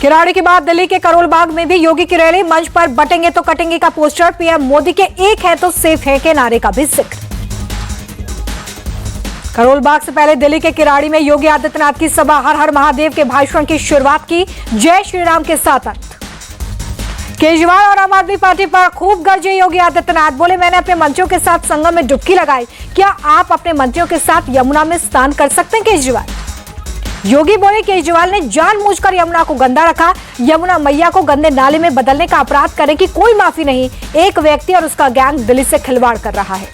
किराड़ी के बाद दिल्ली के करोल बाग में भी योगी की रैली, मंच पर बटेंगे तो कटेंगे का पोस्टर, पीएम मोदी के एक है तो सेफ है के नारे का भी जिक्र। करोल बाग से पहले दिल्ली के किराड़ी में योगी आदित्यनाथ की सभा, हर हर महादेव के भाषण की शुरुआत की, जय श्री राम के साथ अंत। केजरीवाल और आम आदमी पार्टी पर खूब गरजे योगी आदित्यनाथ, बोले मैंने अपने मंत्रियों के साथ संगम में डुबकी लगाई, क्या आप अपने मंत्रियों के साथ यमुना में स्नान कर सकते हैं केजरीवाल? योगी बोले केजरीवाल ने जानबूझकर यमुना को गंदा रखा, यमुना मैया को गंदे नाले में बदलने का अपराध करने की कोई माफी नहीं, एक व्यक्ति और उसका गैंग दिल्ली से खिलवाड़ कर रहा है।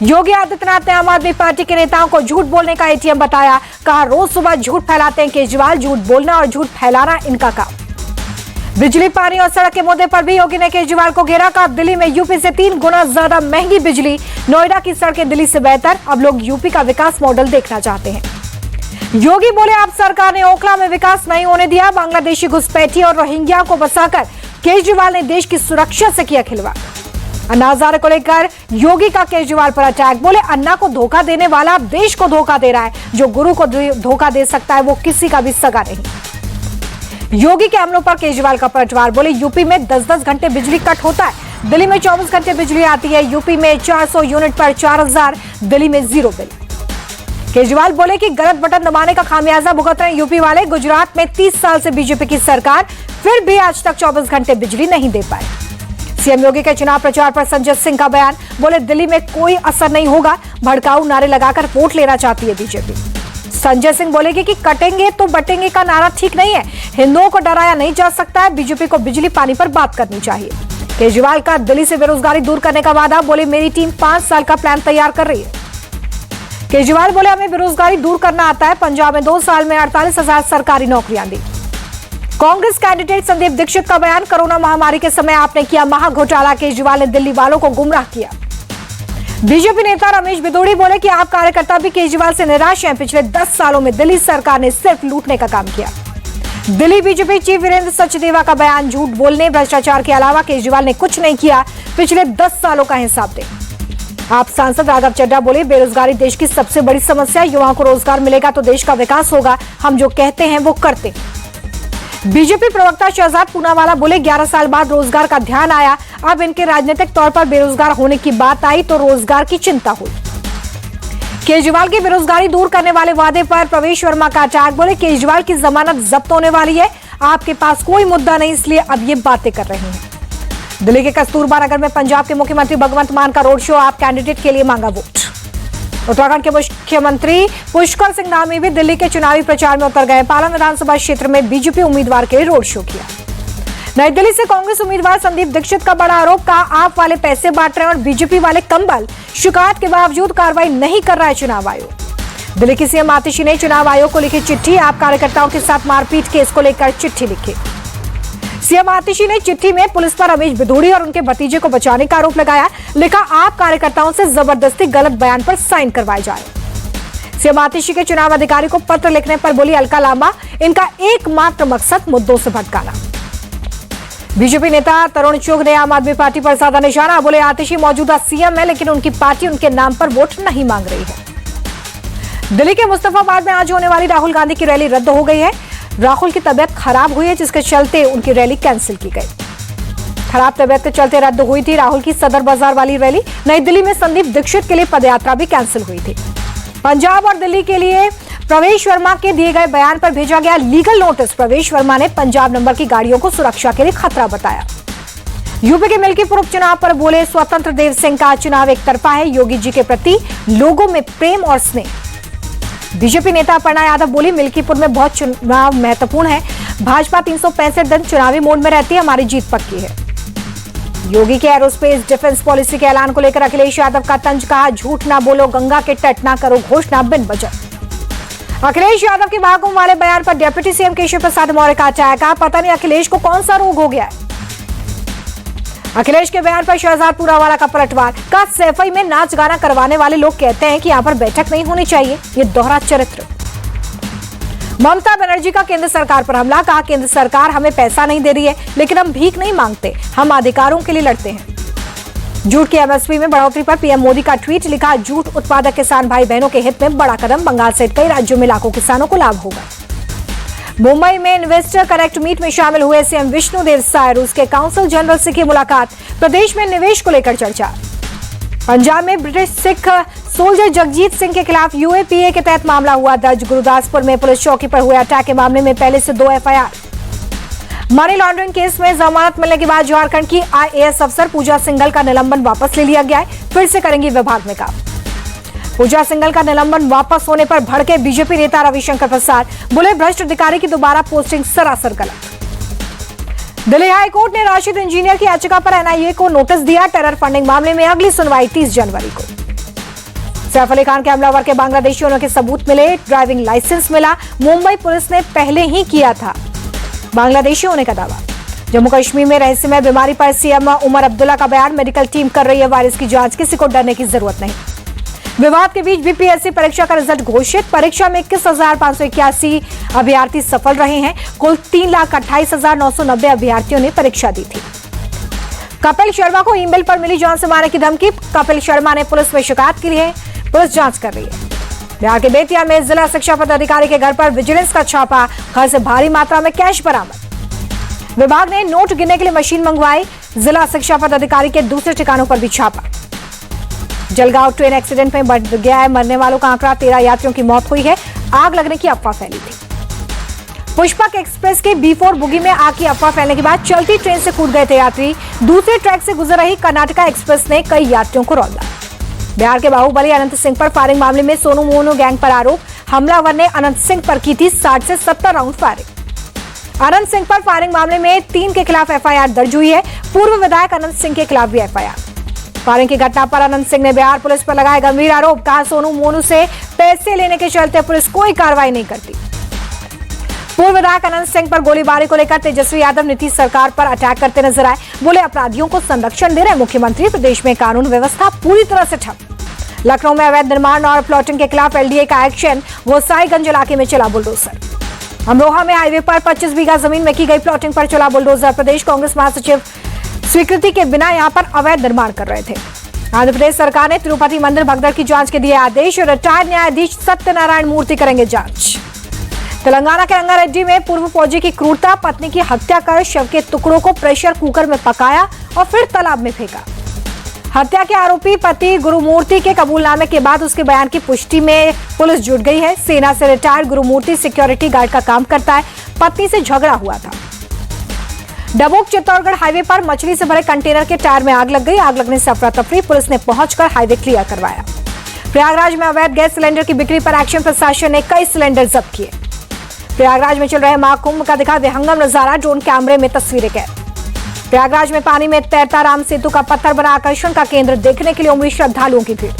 योगी आदित्यनाथ ने आम आदमी पार्टी के नेताओं को झूठ बोलने का एटीएम बताया, कहा रोज सुबह झूठ फैलाते हैं केजरीवाल, झूठ बोलना और झूठ फैलाना इनका काम। बिजली, पानी और सड़क के मुद्दे पर भी योगी ने केजरीवाल को घेरा, कहा दिल्ली में यूपी से 3 गुना ज्यादा महंगी बिजली, नोएडा की सड़कें दिल्ली से बेहतर, अब लोग यूपी का विकास मॉडल देखना चाहते हैं। योगी बोले अब सरकार ने ओखला में विकास नहीं होने दिया, बांग्लादेशी घुसपैठी और रोहिंग्या को बसाकर केजरीवाल ने देश की सुरक्षा से किया खिलवाड़। अन्ना हजारे को लेकर योगी का केजरीवाल पर अटैक, बोले अन्ना को धोखा देने वाला अब देश को धोखा दे रहा है, जो गुरु को धोखा दे सकता है वो किसी का भी सगा नहीं। योगी के हमलों पर केजरीवाल का पलटवार, बोले यूपी में 10-10 घंटे बिजली कट होता है, दिल्ली में 24 घंटे बिजली आती है, यूपी में 400 यूनिट पर 4000, दिल्ली में जीरो बिल। केजरीवाल बोले कि गलत बटन दबाने का खामियाजा भुगत रहे यूपी वाले, गुजरात में 30 साल से बीजेपी की सरकार, फिर भी आज तक 24 घंटे बिजली नहीं दे पाए। सीएम योगी के चुनाव प्रचार पर संजय सिंह का बयान, बोले दिल्ली में कोई असर नहीं होगा, भड़काऊ नारे लगाकर वोट लेना चाहती है बीजेपी। संजय सिंह बोले कि कटेंगे तो बटेंगे का नारा ठीक नहीं है, हिंदुओं को डराया नहीं जा सकता है, बीजेपी को बिजली पानी पर बात करनी चाहिए। केजरीवाल का दिल्ली से बेरोजगारी दूर करने का वादा, बोले मेरी टीम 5 साल का प्लान तैयार कर रही है। केजरीवाल बोले हमें बेरोजगारी दूर करना आता है, पंजाब में 2 साल में 48,000 सरकारी नौकरियां दी। कांग्रेस कैंडिडेट संदीप दीक्षित का बयान, कोरोना महामारी के समय आपने किया महा घोटाला, केजरीवाल ने दिल्ली वालों को गुमराह किया। बीजेपी नेता रमेश बिदोड़ी बोले कि आप कार्यकर्ता भी केजरीवाल से निराश हैं, पिछले 10 सालों में दिल्ली सरकार ने सिर्फ लूटने का काम किया। दिल्ली बीजेपी चीफ वीरेंद्र सचदेवा का बयान, झूठ बोलने भ्रष्टाचार के अलावा केजरीवाल ने कुछ नहीं किया, पिछले 10 सालों का हिसाब दें। आप सांसद राघव चड्ढा बोले बेरोजगारी देश की सबसे बड़ी समस्या, युवाओं को रोजगार मिलेगा तो देश का विकास होगा, हम जो कहते हैं वो करते। बीजेपी प्रवक्ता शहजाद पूनावाला बोले 11 साल बाद रोजगार का ध्यान आया, अब इनके राजनीतिक तौर पर बेरोजगार होने की बात आई तो रोजगार की चिंता हुई। केजरीवाल की बेरोजगारी दूर करने वाले वादे पर प्रवेश वर्मा का अटैक, बोले केजरीवाल की जमानत जब्त होने वाली है, आपके पास कोई मुद्दा नहीं इसलिए अब ये बातें कर रहे हैं। दिल्ली के कस्तूरबा नगर में पंजाब के मुख्यमंत्री भगवंत मान का रोड शो, आप कैंडिडेट के लिए मांगा वोट। उत्तराखंड के मुख्यमंत्री पुष्कर सिंह धामी भी दिल्ली के चुनावी प्रचार में उतर गए, पालम विधानसभा क्षेत्र में बीजेपी उम्मीदवार के लिए रोड शो किया। नई दिल्ली से कांग्रेस उम्मीदवार संदीप दीक्षित का बड़ा आरोप, कहा आप वाले पैसे बांट रहे हैं और बीजेपी वाले कंबल, शिकायत के बावजूद कार्रवाई नहीं कर रहा है चुनाव आयोग। दिल्ली की सीएम आतिशी ने चुनाव आयोग को लिखी चिट्ठी, आप कार्यकर्ताओं के साथ मारपीट केस को लेकर चिट्ठी लिखी। सीएम आतिशी ने चिट्ठी में पुलिस पर रमेश बिधूड़ी और उनके भतीजे को बचाने का आरोप लगाया, लिखा आप कार्यकर्ताओं से जबरदस्ती गलत बयान पर साइन करवाए जा रहे। सीएम आतिशी के चुनाव अधिकारी को पत्र लिखने पर बोली अलका लांबा, इनका एकमात्र मकसद मुद्दों से भटकाना। बीजेपी नेता तरुण चुग ने आम आदमी पार्टी पर साधा निशाना, बोले आतिशी मौजूदा सीएम है लेकिन उनकी पार्टी उनके नाम पर वोट नहीं मांग रही है। दिल्ली के मुस्तफाबाद में आज होने वाली राहुल गांधी की रैली रद्द हो गई है, राहुल की तबीयत खराब हुई है जिसके चलते उनकी रैली कैंसिल की गई। खराब तबीयत के चलते रद्द हुई थी राहुल की सदर बाजार वाली रैली। नई दिल्ली में संदीप दीक्षित के लिए पदयात्रा भी कैंसिल हुई थी। पंजाब और दिल्ली के लिए प्रवेश वर्मा के दिए गए बयान पर भेजा गया लीगल नोटिस, प्रवेश वर्मा ने पंजाब नंबर की गाड़ियों को सुरक्षा के लिए खतरा बताया। यूपी के मिल्कीपुर उपचुनाव पर बोले स्वतंत्र देव सिंह का चुनाव एक तरफा है, योगी जी के प्रति लोगों में प्रेम और स्नेह। बीजेपी नेता अपर्णा यादव बोली मिल्कीपुर में बहुत चुनाव महत्वपूर्ण है, भाजपा 365 दिन चुनावी मोड में रहती है, हमारी जीत पक्की है। योगी के एरोस्पेस डिफेंस पॉलिसी के ऐलान को लेकर अखिलेश यादव का तंज, कहा झूठ ना बोलो, गंगा के तट ना करो घोषणा बिन वजह। अखिलेश यादव के भागों वाले बयान पर डिप्टी सीएम केशव प्रसाद मौर्य का अटैक, कहा पता नहीं अखिलेश को कौन सा रोग हो गया है। अखिलेश के बयान पर शहजाद पूनावाला का पलटवार, कहा सैफई में नाच गाना करवाने वाले लोग कहते हैं कि यहाँ पर बैठक नहीं होनी चाहिए, ये दोहरा चरित्र। ममता बनर्जी का केंद्र सरकार पर हमला, कहा केंद्र सरकार हमें पैसा नहीं दे रही है लेकिन हम भीख नहीं मांगते, हम अधिकारों के लिए लड़ते हैं। जूट की एमएसपी में बढ़ोतरी पर पीएम मोदी का ट्वीट, लिखा जूट उत्पादक किसान भाई बहनों के हित में बड़ा कदम, बंगाल सहित कई राज्यों में लाखों किसानों को लाभ होगा। मुंबई में इन्वेस्टर कनेक्ट मीट में शामिल हुए सीएम विष्णुदेव साय। रूस के काउंसिल जनरल से की मुलाकात। प्रदेश में निवेश को लेकर चर्चा। पंजाब में ब्रिटिश सिख सोल्जर जगजीत सिंह के खिलाफ यूएपीए के तहत मामला हुआ दर्ज। गुरुदासपुर में पुलिस चौकी पर हुए अटैक के मामले में पहले से 2 एफआईआर। मनी लॉन्ड्रिंग केस में जमानत मिलने के बाद झारखंड की आईएएस अफसर पूजा सिंघल का निलंबन वापस ले लिया गया है। फिर से करेंगी विभाग में काम। पूजा सिंघल का निलंबन वापस होने पर भड़के बीजेपी नेता रविशंकर प्रसाद। बोले भ्रष्ट अधिकारी की दोबारा पोस्टिंग सरासर गलत। दिल्ली हाई कोर्ट ने राशिद इंजीनियर की याचिका पर एनआईए को नोटिस दिया। टेरर फंडिंग मामले में अगली सुनवाई 30 जनवरी को। सैफ अली खान के हमलावर के बांग्लादेशी होने के सबूत मिले। ड्राइविंग लाइसेंस मिला। मुंबई पुलिस ने पहले ही किया था बांग्लादेशी होने का दावा। जम्मू कश्मीर में रहस्यमय बीमारी पर सीएम उमर अब्दुल्ला का बयान। मेडिकल टीम कर रही है वायरस की जांच। किसी को डरने की जरूरत नहीं। विवाद के बीच बीपीएससी परीक्षा का रिजल्ट घोषित। परीक्षा में 21,581 अभ्यर्थी सफल रहे हैं। कुल 3,28,990 अभ्यर्थियों ने परीक्षा दी थी। कपिल शर्मा को ईमेल पर मिली जान से मारने की धमकी। कपिल शर्मा ने पुलिस में शिकायत की है। पुलिस जांच कर रही है। बिहार के बेतिया में जिला शिक्षा पदाधिकारी के घर पर विजिलेंस का छापा। घर से भारी मात्रा में कैश बरामद। विभाग ने नोट गिनने के लिए मशीन मंगवाई। जिला शिक्षा पदाधिकारी के दूसरे ठिकानों पर भी छापा। जलगांव ट्रेन एक्सीडेंट में बढ़ गया है मरने वालों का आंकड़ा। 13 यात्रियों की मौत हुई है। आग लगने की अफवाह फैली थी। पुष्पक एक्सप्रेस के B4 बुगी में आग की अफवाह फैलने के बाद चलती ट्रेन से कूद गए थे यात्री। दूसरे ट्रैक से गुजर रही कर्नाटका एक्सप्रेस ने कई यात्रियों को रौंदा। बिहार के बाहुबली अनंत सिंह पर फायरिंग मामले में सोनू मोनू गैंग पर आरोप। हमलावर ने अनंत सिंह पर की थी 60 से 70 राउंड फायरिंग। अनंत सिंह पर फायरिंग मामले में 3 के खिलाफ एफआईआर दर्ज हुई है। पूर्व विधायक अनंत सिंह के खिलाफ भी एफआईआर। फायरिंग की घटना पर अनंत सिंह ने बिहार पुलिस पर लगाए गंभीर आरोप। कहा सोनू मोनू से पैसे लेने के चलते पुलिस कोई कार्रवाई नहीं करती। पूर्व विधायक अनंत सिंह पर गोलीबारी को लेकर तेजस्वी यादव नीतीश सरकार पर अटैक करते नजर आए। बोले अपराधियों को संरक्षण दे रहे मुख्यमंत्री। प्रदेश में कानून व्यवस्था पूरी तरह से ठप। लखनऊ में अवैध निर्माण और प्लॉटिंग के खिलाफ एलडीए का एक्शन। गोसाईगंज इलाके में चला बुलडोजर। अमरोहा में हाईवे पर 25 बीघा जमीन में की गई प्लॉटिंग पर चला बुलडोजर। प्रदेश कांग्रेस महासचिव स्वीकृति के बिना यहां पर अवैध निर्माण कर रहे थे। आंध्र प्रदेश सरकार ने तिरुपति मंदिर भगदड़ की जांच के दिए आदेश। रिटायर्ड न्यायाधीश सत्यनारायण मूर्ति करेंगे जांच। तेलंगाना के रंगारेड्डी में पूर्व फौजी की क्रूरता। पत्नी की हत्या कर शव के टुकड़ों को प्रेशर कुकर में पकाया और फिर तालाब में फेंका। हत्या के आरोपी पति गुरुमूर्ति के कबूलनामे के बाद उसके बयान की पुष्टि में पुलिस जुट गई है। सेना से रिटायर्ड गुरुमूर्ति सिक्योरिटी गार्ड का काम करता है। पत्नी से झगड़ा हुआ था। डबोक चित्तौड़गढ़ हाईवे पर मछली से भरे कंटेनर के टायर में आग लग गई। आग लगने से अफरा तफरी। पुलिस ने पहुंचकर हाईवे क्लियर करवाया। प्रयागराज में अवैध गैस सिलेंडर की बिक्री पर एक्शन। प्रशासन ने कई सिलेंडर जब्त किए। प्रयागराज में चल रहे महाकुंभ का दिखा विहंगम नजारा। ड्रोन कैमरे में तस्वीरें कैद। प्रयागराज में पानी में तैरता राम सेतु का पत्थर बना आकर्षण का केंद्र। देखने के लिए उमड़ी श्रद्धालुओं की भीड़।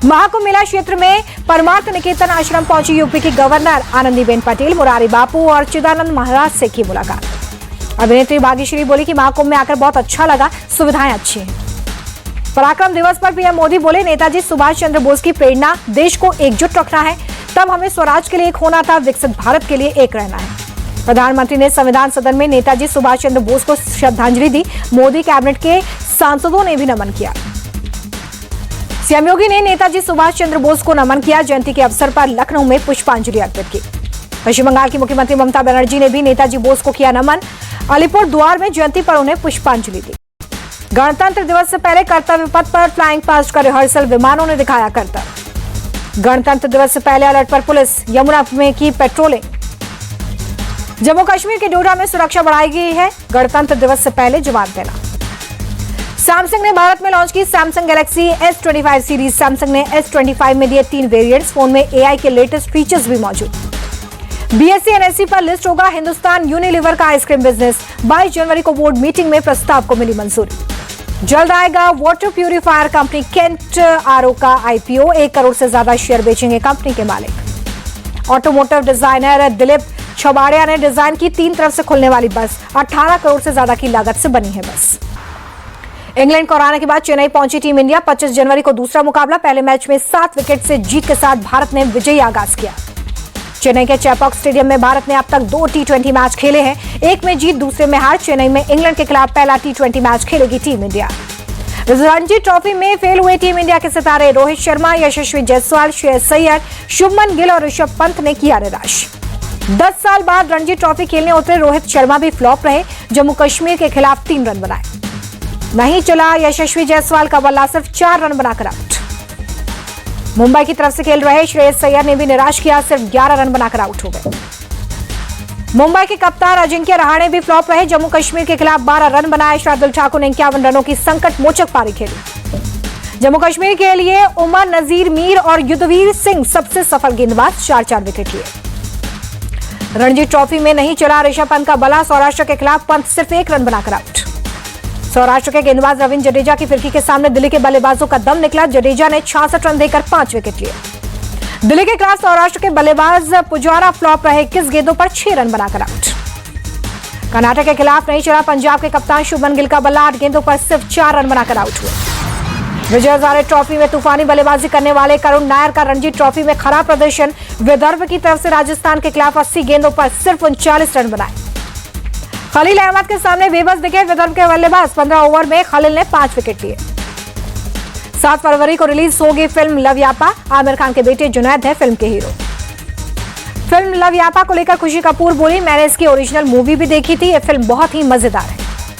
महाकुंभ मेला क्षेत्र में परमार्थ निकेतन आश्रम पहुंची यूपी की गवर्नर आनंदीबेन पटेल। मुरारी बापू और चिदानंद महाराज से की मुलाकात। अभिनेत्री भाग्यश्री बोली कि महाकुंभ में आकर बहुत अच्छा लगा। सुविधाएं अच्छी हैं। पराक्रम दिवस पर पीएम मोदी बोले नेताजी सुभाष चंद्र बोस की प्रेरणा देश को एकजुट रखना है। तब हमें स्वराज के लिए एक होना था। विकसित भारत के लिए एक रहना है। प्रधानमंत्री ने संविधान सदन में नेताजी सुभाष चंद्र बोस को श्रद्धांजलि दी। मोदी कैबिनेट के सांसदों ने भी नमन किया। सीएम योगी ने नेताजी सुभाष चंद्र बोस को नमन किया। जयंती के अवसर पर लखनऊ में पुष्पांजलि अर्पित की। पश्चिम बंगाल की मुख्यमंत्री ममता बनर्जी ने भी नेताजी बोस को किया नमन। अलीपुर द्वार में जयंती पर उन्हें पुष्पांजलि दी। गणतंत्र दिवस से पहले कर्तव्य पथ पर फ्लाइंग पास्ट का रिहर्सल। विमानों ने दिखाया कर्तव्य। गणतंत्र दिवस से पहले अलर्ट पर पुलिस। यमुना में की पेट्रोलिंग। जम्मू कश्मीर के डोडा में सुरक्षा बढ़ाई गई है। गणतंत्र दिवस से पहले जवान तैनात। सैमसंग ने भारत में लॉन्च की Samsung Galaxy S25 series. Samsung ने S25 में दिए 3 वेरिएंट्स। फोन में AI के लेटेस्ट फीचर्स भी मौजूद। BSE NSE पर लिस्ट होगा हिंदुस्तान यूनिलीवर का आइसक्रीम बिजनेस। 22 जनवरी को बोर्ड मीटिंग में प्रस्ताव को मिली मंजूरी। जल्द आएगा water purifier company Kent RO का IPO। 1 करोड़ से ज्यादा शेयर बेचेंगे कंपनी के मालिक। ऑटोमोटिव डिजाइनर दिलीप छबाड़िया ने डिजाइन की 3 तरफ से खुलने वाली बस। 18 करोड़ से ज्यादा की लागत से बनी है बस। इंग्लैंड को हराने के बाद चेन्नई पहुंची टीम इंडिया। 25 जनवरी को दूसरा मुकाबला। पहले मैच में 7 विकेट से जीत के साथ भारत ने विजयी आगाज किया। चेन्नई के चेपॉक स्टेडियम में भारत ने अब तक 2 T20 मैच खेले हैं। एक में जीत, दूसरे में हार। चेन्नई में इंग्लैंड के खिलाफ पहला T20 मैच खेलेगी टीम इंडिया। रणजी ट्रॉफी में फेल हुए टीम इंडिया के सितारे रोहित शर्मा, यशस्वी जायसवाल, श्रेयस अय्यर, शुभमन गिल और ऋषभ पंत ने किया निराश। 10 साल बाद रणजी ट्रॉफी खेलने उतरे रोहित शर्मा भी फ्लॉप रहे। जम्मू कश्मीर के खिलाफ 3 रन बनाए। नहीं चला यशस्वी जायसवाल का बल्ला, सिर्फ 4 रन बनाकर आउट। मुंबई की तरफ से खेल रहे श्रेयस अय्यर ने भी निराश किया, सिर्फ 11 रन बनाकर आउट हो गए। मुंबई के कप्तान अजिंक्य रहाणे भी फ्लॉप रहे। जम्मू कश्मीर के खिलाफ 12 रन बनाए। शार्दुल ठाकुर ने 51 रनों की संकट मोचक पारी खेली। जम्मू कश्मीर के लिए उमर नजीर मीर और युद्धवीर सिंह सबसे सफल गेंदबाज, 4-4 विकेट लिए। रणजी ट्रॉफी में नहीं चला ऋषभ पंत का बल्ला, सौराष्ट्र के खिलाफ पंत सिर्फ 1 रन बनाकर आउट। सौराष्ट्र के गेंदबाज रविंद्र जडेजा की फिरकी के सामने दिल्ली के बल्लेबाजों का दम निकला। जडेजा ने 66 रन देकर 5 विकेट लिए। दिल्ली के खिलाफ सौराष्ट्र के बल्लेबाज पुजारा फ्लॉप रहे, 21 गेंदों पर 6 रन बनाकर आउट। कर्नाटक के खिलाफ नहीं चला पंजाब के कप्तान शुभमन गिल का बल्ला, 8 गेंदों पर सिर्फ 4 रन बनाकर आउट हुए। विजय हजारे ट्रॉफी में तूफानी बल्लेबाजी करने वाले करुण नायर का रणजी ट्रॉफी में खराब प्रदर्शन। विदर्भ की तरफ से राजस्थान के खिलाफ 80 गेंदों पर सिर्फ 39 रन बनाए। खलील अहमद के सामने बेबस दिखे विदर्भ के बल्लेबाज। 15 ओवर में खलील ने 5 विकेट लिए। 7 फरवरी को रिलीज होगी फिल्म लव यापा। आमिर खान के बेटे जुनैद है फिल्म के हीरो। फिल्म लव यापा को लेकर खुशी कपूर बोली, मैंने इसकी ओरिजिनल मूवी भी देखी थी, ये फिल्म बहुत ही मजेदार है।